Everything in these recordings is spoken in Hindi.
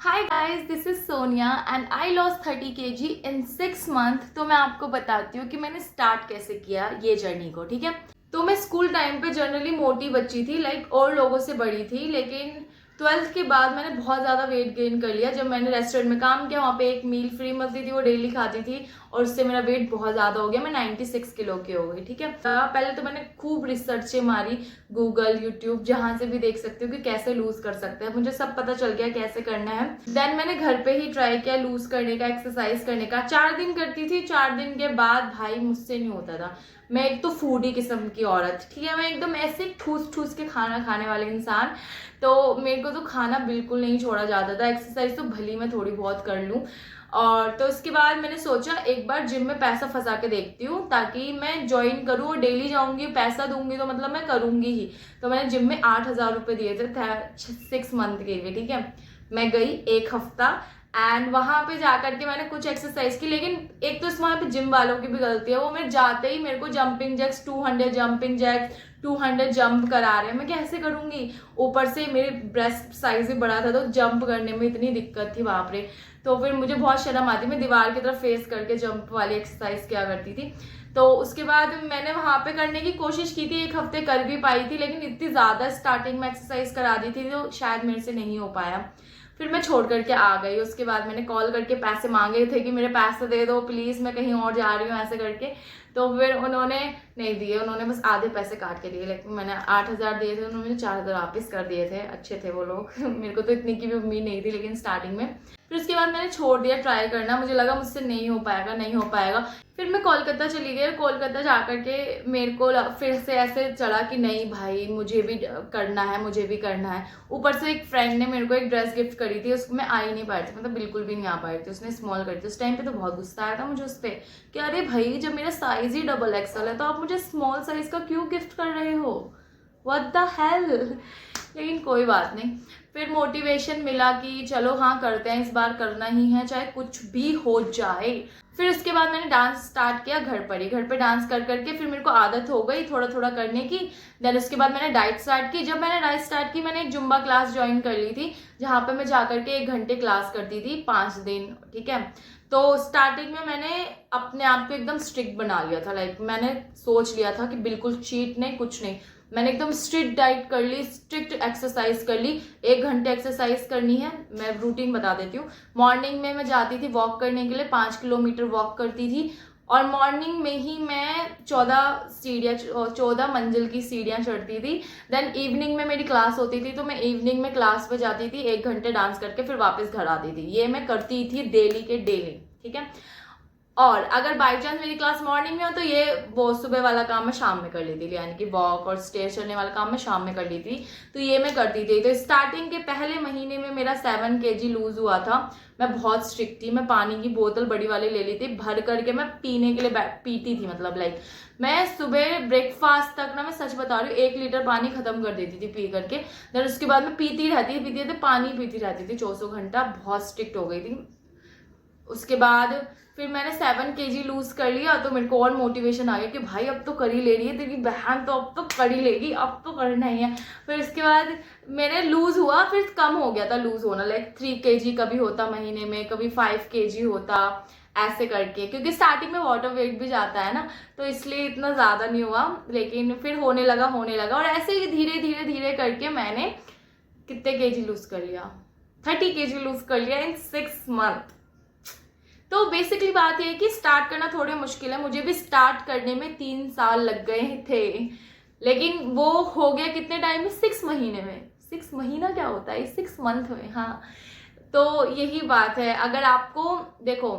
Hi guys, this is Sonia and I lost 30 kg in 6 month। तो मैं आपको बताती हूँ कि मैंने स्टार्ट कैसे किया ये जर्नी को। ठीक है, तो मैं स्कूल टाइम पे जनरली मोटी बच्ची थी, लाइक और लोगों से बड़ी थी, लेकिन 12th के बाद मैंने बहुत ज़्यादा वेट गेन कर लिया। जब मैंने रेस्टोरेंट में काम किया, वहाँ पे एक मील फ्री मिलती थी, वो डेली खाती थी और उससे मेरा वेट बहुत ज़्यादा हो गया। मैं 96 किलो की हो गई। ठीक है, पहले तो मैंने खूब रिसर्चें मारी, गूगल, यूट्यूब, जहाँ से भी देख सकती हूँ कि कैसे लूज कर सकते हैं। मुझे सब पता चल गया कैसे करना है। देन मैंने घर पे ही ट्राई किया लूज करने का, एक्सरसाइज करने का। 4 दिन करती थी, 4 दिन के बाद भाई मुझसे नहीं होता था। मैं एक तो फूडी किस्म की औरत, ठीक है, मैं एकदम ऐसे ठूस ठूस के खाना खाने वाले इंसान। तो मेरे को तो खाना बिल्कुल नहीं छोड़ा जाता था। एक्सरसाइज तो भली मैं थोड़ी बहुत कर लूँ। और तो उसके बाद मैंने सोचा एक बार जिम में पैसा फंसा के देखती हूँ, ताकि मैं ज्वाइन करूँ और डेली जाऊंगी, पैसा दूंगी तो मतलब मैं करूंगी ही। तो मैंने जिम में 8,000 रुपये दिए थे 6 month के लिए। ठीक है, मैं गई 1 हफ्ता एंड वहां पे जाकर के मैंने कुछ एक्सरसाइज की। लेकिन एक तो इस वहां पे जिम वालों की भी गलती है, वो मेरे जाते ही मेरे को jumping jacks 200 jumping jacks 200 jump करा रहे हैं। मैं कैसे करूंगी? ऊपर से मेरे ब्रेस्ट साइज भी बड़ा था, तो जंप करने में इतनी दिक्कत थी, बाप रे। तो फिर मुझे बहुत शर्म आती, मैं दीवार की तरफ फेस करके जंप वाली एक्सरसाइज किया करती थी। तो उसके बाद मैंने वहां पे करने की कोशिश की थी, 1 हफ्ते कर भी पाई थी, लेकिन इतनी ज्यादा स्टार्टिंग में एक्सरसाइज करा दी थी तो शायद मेरे से नहीं हो पाया। फिर मैं छोड़ करके आ गई। उसके बाद मैंने कॉल करके पैसे मांगे थे कि मेरे पैसे दे दो प्लीज, मैं कहीं और जा रही हूँ, ऐसे करके। तो फिर उन्होंने नहीं दिए, उन्होंने बस आधे पैसे काट के दिए। लेकिन मैंने 8,000 दिए थे, उन्होंने मुझे 4,000 वापस कर दिए थे। अच्छे थे वो लोग मेरे को तो इतनी की भी उम्मीद नहीं थी लेकिन स्टार्टिंग में। फिर उसके बाद मैंने छोड़ दिया ट्राई करना, मुझे लगा मुझसे नहीं हो पाएगा, नहीं हो पाएगा। फिर मैं कोलकाता चली गई। कोलकाता जाकर के मेरे को फिर से ऐसे चढ़ा कि नहीं भाई, मुझे भी करना है, मुझे भी करना है। ऊपर से एक फ्रेंड ने मेरे को एक ड्रेस गिफ्ट करी थी, उसको मैं आ ही नहीं पाई थी, मतलब बिल्कुल भी नहीं आ पाई थी। उसने स्मॉल करी थी। उस टाइम पे तो बहुत गुस्सा आया था मुझे उस पर कि अरे भाई, जब मेरा साइज ही XXL है तो आप मुझे स्मॉल साइज का क्यों गिफ्ट कर रहे हो? What the hell. लेकिन कोई बात नहीं, फिर मोटिवेशन मिला कि चलो हाँ करते हैं, इस बार करना ही है चाहे कुछ भी हो जाए। फिर उसके बाद मैंने डांस स्टार्ट किया घर पर ही। घर पे डांस कर करके फिर मेरे को आदत हो गई थोड़ा थोड़ा करने की। देन उसके बाद मैंने डाइट स्टार्ट की। जब मैंने डाइट स्टार्ट की, मैंने एक जुम्बा क्लास ज्वाइन कर ली थी, जहाँ पे मैं जाकर के 1 घंटे क्लास करती थी 5 दिन। ठीक है, तो स्टार्टिंग में मैंने अपने आप को एकदम स्ट्रिक्ट बना लिया था। लाइक मैंने सोच लिया था कि बिल्कुल चीट नहीं, कुछ नहीं। मैंने एकदम स्ट्रिक्ट डाइट कर ली, स्ट्रिक्ट एक्सरसाइज कर ली। 1 घंटे एक्सरसाइज करनी है। मैं रूटीन बता देती हूँ। मॉर्निंग में मैं जाती थी वॉक करने के लिए, 5 किलोमीटर वॉक करती थी। और मॉर्निंग में ही मैं 14 मंजिल की सीढ़ियाँ चढ़ती थी। देन इवनिंग में मेरी क्लास होती थी, तो मैं इवनिंग में क्लास पे जाती थी, 1 घंटे डांस करके फिर वापस घर आती थी। ये मैं करती थी डेली के डेली। ठीक है, और अगर बाई चांस मेरी क्लास मॉर्निंग में हो तो ये वो सुबह वाला काम मैं शाम में कर लेती थी, यानी कि वॉक और स्टेयर चढ़ने वाला काम मैं शाम में कर ली थी। तो ये मैं करती थी। तो स्टार्टिंग के पहले महीने में मेरा 7 kg लूज हुआ था। मैं बहुत स्ट्रिक्ट थी। मैं पानी की बोतल बड़ी वाली ले ली थी, भर करके मैं पीने के लिए पीती थी। मतलब लाइक मैं सुबह ब्रेकफास्ट तक ना, मैं सच बता रही हूँ, 1 लीटर पानी खत्म कर देती थी पी करके। देन उसके बाद मैं पीती रहती थी, पानी पीती रहती थी 24 घंटा। बहुत स्ट्रिक्ट हो गई थी। उसके बाद फिर मैंने 7 kg लूज कर लिया, तो मेरे को और मोटिवेशन आ गया कि भाई अब तो कर ही ले रही है तेरी बहन, तो अब तो कर ही लेगी, अब तो करना ही है। फिर इसके बाद मेरे लूज हुआ, फिर कम हो गया था लूज होना। लाइक 3 kg कभी होता महीने में, कभी 5 kg होता, ऐसे करके। क्योंकि स्टार्टिंग में वाटर वेट भी जाता है ना, तो इसलिए इतना ज्यादा नहीं हुआ। लेकिन फिर होने लगा और ऐसे ही धीरे धीरे धीरे करके मैंने कितने kg लूज कर लिया? 30 kg लूज कर लिया इन 6 month। तो बेसिकली बात यह है कि स्टार्ट करना थोड़े मुश्किल है। मुझे भी स्टार्ट करने में 3 साल लग गए थे, लेकिन वो हो गया कितने टाइम में? 6 महीने में। 6 महीना क्या होता है? 6 month में। हाँ, तो यही बात है। अगर आपको देखो,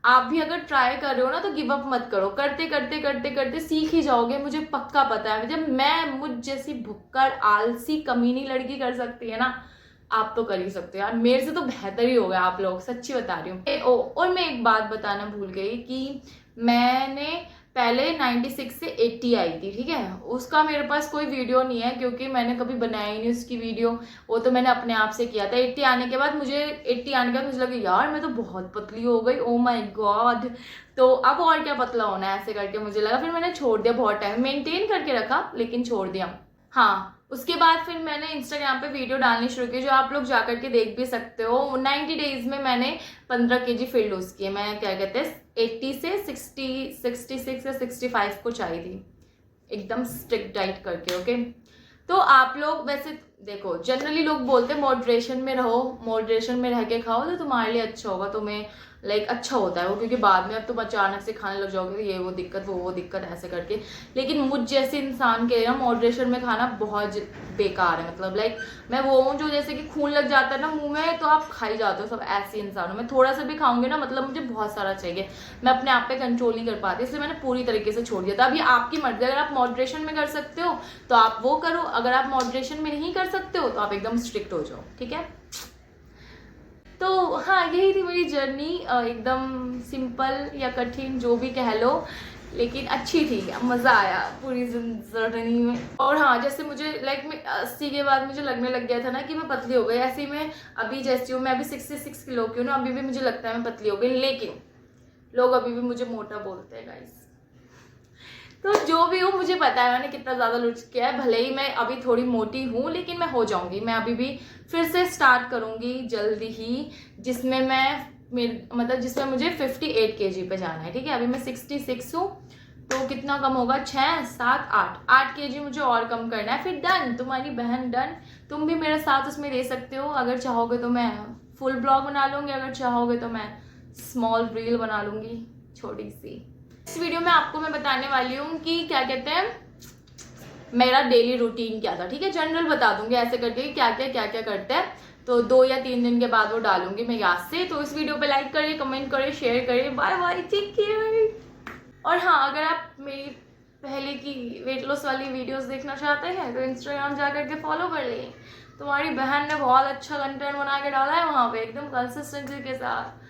आप भी अगर ट्राई कर रहे हो ना तो गिव अप मत करो। करते करते करते करते सीख ही जाओगे, मुझे पक्का पता है। जब मुझ जैसी भुक्कड़ आलसी कमीनी लड़की कर सकती है ना, आप तो कर ही सकते हो यार। मेरे से तो बेहतर ही हो गया आप लोग, सच्ची बता रही हूँ। और मैं एक बात बताना भूल गई कि मैंने पहले 96 से 80 आई थी। ठीक है, उसका मेरे पास कोई वीडियो नहीं है, क्योंकि मैंने कभी बनाई नहीं उसकी वीडियो। वो तो मैंने अपने आप से किया था। 80 आने के बाद मुझे लगा यार मैं तो बहुत पतली हो गई, ओ माय गॉड। तो अब और क्या पतला होना है, ऐसे करके मुझे लगा। फिर मैंने छोड़ दिया। बहुत टाइम मेंटेन करके रखा, लेकिन छोड़ दिया। हाँ, उसके बाद फिर मैंने इंस्टाग्राम पे वीडियो डालनी शुरू की, जो आप लोग जाकर के देख भी सकते हो। 90 डेज में मैंने 15 kg फिर लूज किए। मैं क्या कहते हैं 80 से 66 या 65 को चाहिए थी, एकदम स्ट्रिक्ट डाइट करके। ओके, तो आप लोग वैसे देखो, जनरली लोग बोलते हैं मॉडरेशन में रहो, मॉडरेशन में रह के खाओ तो तुम्हारे लिए अच्छा होगा, तुम्हें लाइक अच्छा होता है वो, क्योंकि बाद में अब तुम अचानक से खाने लग जाओगे ये वो दिक्कत वो दिक्कत ऐसे करके। लेकिन मुझ जैसे इंसान के लिए ना मॉडरेशन में खाना बहुत बेकार है। मतलब लाइक मैं वो हूँ जो जैसे कि खून लग जाता है ना मुंह में तो आप खाई जाते हो, सब ऐसी इंसान हूँ मैं। थोड़ा सा भी खाऊंगी ना मतलब मुझे बहुत सारा चाहिए, मैं अपने आप पे कंट्रोल नहीं कर पाती, इसलिए मैंने पूरी तरीके से छोड़ दिया था। अभी आपकी मर्जी, अगर आप मॉडरेशन में कर सकते हो तो आप वो करो, अगर आप मॉडरेशन में नहीं कर सकते हो तो आप एकदम स्ट्रिक्ट हो जाओ, ठीक है। तो हाँ, यही थी मेरी जर्नी, एकदम सिंपल या कठिन जो भी कह लो, लेकिन अच्छी थी, मज़ा आया पूरी जर्नी में। और हाँ, जैसे मुझे लाइक मैं 80 के बाद मुझे लगने लग गया था ना कि मैं पतली हो गई, ऐसे ही मैं अभी जैसी हूँ, मैं अभी 66 किलो की हूँ ना, अभी भी मुझे लगता है मैं पतली हो गई, लेकिन लोग अभी भी मुझे मोटा बोलते हैं गाइस। तो जो भी हो, मुझे पता है मैंने कितना ज़्यादा लुच किया है, भले ही मैं अभी थोड़ी मोटी हूँ लेकिन मैं हो जाऊंगी। मैं अभी भी फिर से स्टार्ट करूंगी जल्दी ही, जिसमें मतलब जिसमें मुझे 58 kg पे जाना है, ठीक है। अभी मैं 66 हूँ, तो कितना कम होगा, 6 7 8 kg मुझे और कम करना है, फिर डन, तुम्हारी बहन डन। तुम भी मेरे साथ उसमें दे सकते हो, अगर चाहोगे तो मैं फुल ब्लॉग बना लूँगी, अगर चाहोगे तो मैं स्मॉल रील बना लूँगी छोटी सी। इस वीडियो में आपको मैं बताने वाली हूँ कि क्या कहते हैं मेरा डेली रूटीन क्या था, ठीक है। जनरल बता दूंगी ऐसे करके क्या क्या करते हैं, तो 2 या 3 दिन के बाद वो डालूंगी मैं याद से। तो इस वीडियो पे लाइक करिए, कमेंट करिए, शेयर करिए। Bye bye, take care. और हाँ, अगर आप मेरी पहले की वेट लॉस वाली वीडियोस देखना चाहते हैं तो इंस्टाग्राम जा करके फॉलो कर लें, तुम्हारी बहन ने बहुत अच्छा कंटेंट बना के डाला है वहाँ पे एकदम कंसिस्टेंसी के साथ।